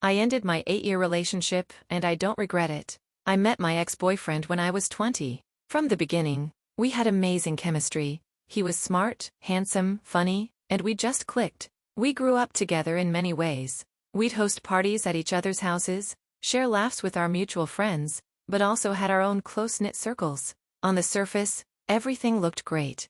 I ended my 8-year relationship, and I don't regret it. I met my ex-boyfriend when I was 20. From the beginning, we had amazing chemistry. He was smart, handsome, funny, and we just clicked. We grew up together in many ways. We'd host parties at each other's houses, share laughs with our mutual friends, but also had our own close-knit circles. On the surface, everything looked great.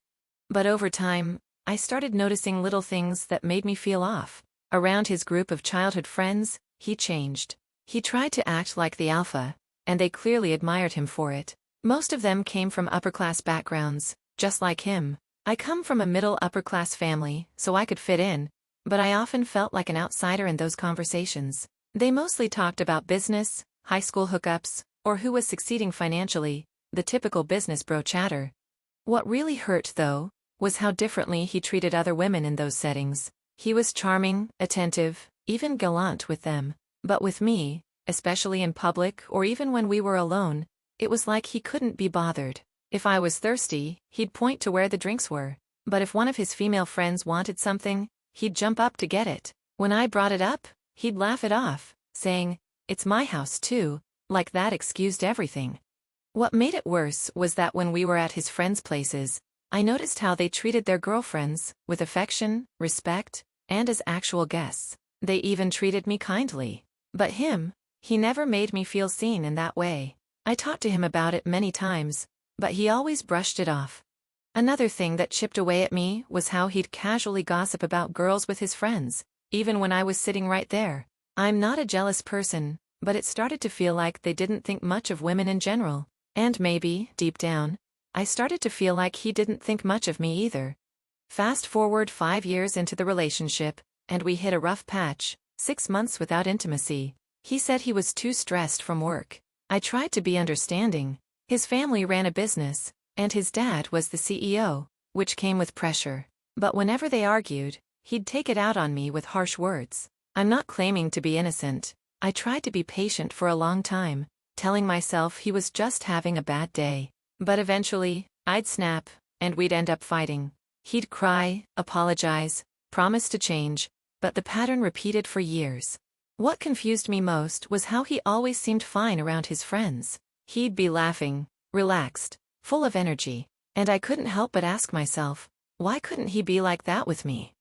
But over time, I started noticing little things that made me feel off. Around his group of childhood friends, he changed. He tried to act like the alpha, and they clearly admired him for it. Most of them came from upper-class backgrounds, just like him. I come from a middle-upper-class family, so I could fit in, but I often felt like an outsider in those conversations. They mostly talked about business, high school hookups, or who was succeeding financially, the typical business bro chatter. What really hurt, though, was how differently he treated other women in those settings. He was charming, attentive, even gallant with them. But with me, especially in public or even when we were alone, it was like he couldn't be bothered. If I was thirsty, he'd point to where the drinks were. But if one of his female friends wanted something, he'd jump up to get it. When I brought it up, he'd laugh it off, saying, "It's my house too," like that excused everything. What made it worse was that when we were at his friends' places, I noticed how they treated their girlfriends, with affection, respect, and as actual guests. They even treated me kindly. But he never made me feel seen in that way. I talked to him about it many times, but he always brushed it off. Another thing that chipped away at me was how he'd casually gossip about girls with his friends, even when I was sitting right there. I'm not a jealous person, but it started to feel like they didn't think much of women in general. And maybe, deep down, I started to feel like he didn't think much of me either. Fast forward 5 years into the relationship, and we hit a rough patch, 6 months without intimacy. He said he was too stressed from work. I tried to be understanding. His family ran a business, and his dad was the CEO, which came with pressure. But whenever they argued, he'd take it out on me with harsh words. I'm not claiming to be innocent. I tried to be patient for a long time, telling myself he was just having a bad day. But eventually, I'd snap, and we'd end up fighting. He'd cry, apologize, promise to change, but the pattern repeated for years. What confused me most was how he always seemed fine around his friends. He'd be laughing, relaxed, full of energy, and I couldn't help but ask myself, why couldn't he be like that with me?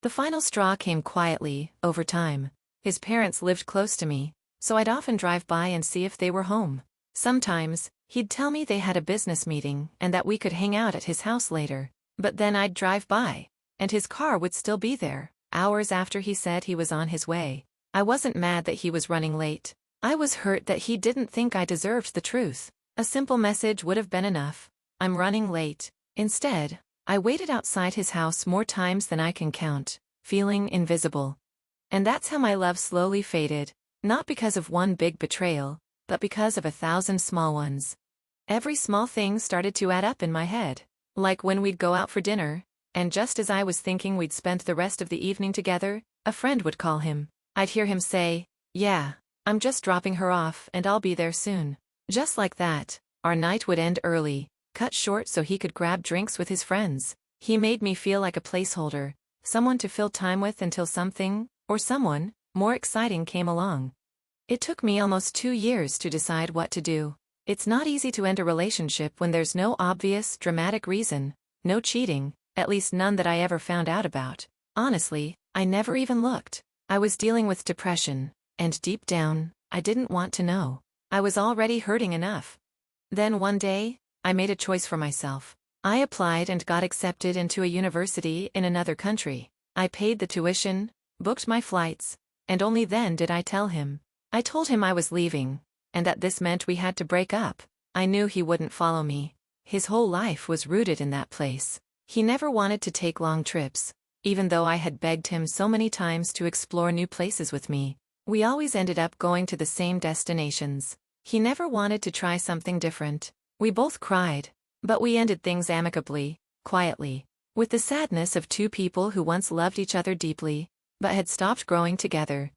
The final straw came quietly, over time. His parents lived close to me, so I'd often drive by and see if they were home. Sometimes, he'd tell me they had a business meeting and that we could hang out at his house later. But then I'd drive by, and his car would still be there, hours after he said he was on his way. I wasn't mad that he was running late. I was hurt that he didn't think I deserved the truth. A simple message would have been enough. I'm running late. Instead, I waited outside his house more times than I can count, feeling invisible. And that's how my love slowly faded, not because of one big betrayal, but because of 1,000 small ones. Every small thing started to add up in my head. Like when we'd go out for dinner, and just as I was thinking we'd spend the rest of the evening together, a friend would call him. I'd hear him say, "Yeah, I'm just dropping her off and I'll be there soon." Just like that, our night would end early, cut short so he could grab drinks with his friends. He made me feel like a placeholder, someone to fill time with until something, or someone, more exciting came along. It took me almost 2 years to decide what to do. It's not easy to end a relationship when there's no obvious, dramatic reason, no cheating, at least none that I ever found out about. Honestly, I never even looked. I was dealing with depression, and deep down, I didn't want to know. I was already hurting enough. Then one day, I made a choice for myself. I applied and got accepted into a university in another country. I paid the tuition, booked my flights, and only then did I tell him. I told him I was leaving, and that this meant we had to break up. I knew he wouldn't follow me. His whole life was rooted in that place. He never wanted to take long trips, even though I had begged him so many times to explore new places with me. We always ended up going to the same destinations. He never wanted to try something different. We both cried, but we ended things amicably, quietly, with the sadness of two people who once loved each other deeply, but had stopped growing together.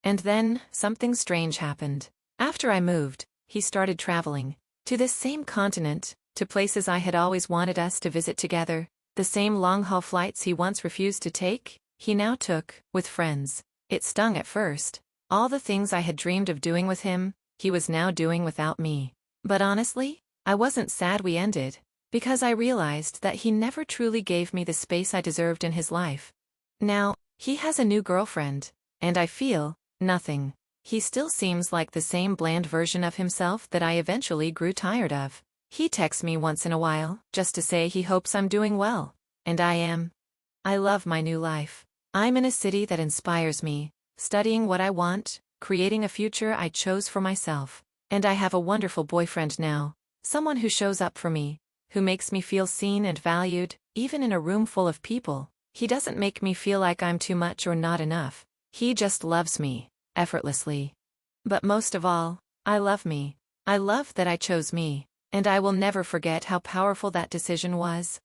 And then, something strange happened. After I moved, he started traveling. To this same continent, to places I had always wanted us to visit together. The same long-haul flights he once refused to take, he now took, with friends. It stung at first, All the things I had dreamed of doing with him, he was now doing without me. But honestly, I wasn't sad we ended, because I realized that he never truly gave me the space I deserved in his life. Now, he has a new girlfriend, and I feel nothing. He still seems like the same bland version of himself that I eventually grew tired of. He texts me once in a while, just to say he hopes I'm doing well. And I am. I love my new life. I'm in a city that inspires me, studying what I want, creating a future I chose for myself. And I have a wonderful boyfriend now, someone who shows up for me, who makes me feel seen and valued, even in a room full of people. He doesn't make me feel like I'm too much or not enough. He just loves me, effortlessly. But most of all, I love me. I love that I chose me, and I will never forget how powerful that decision was.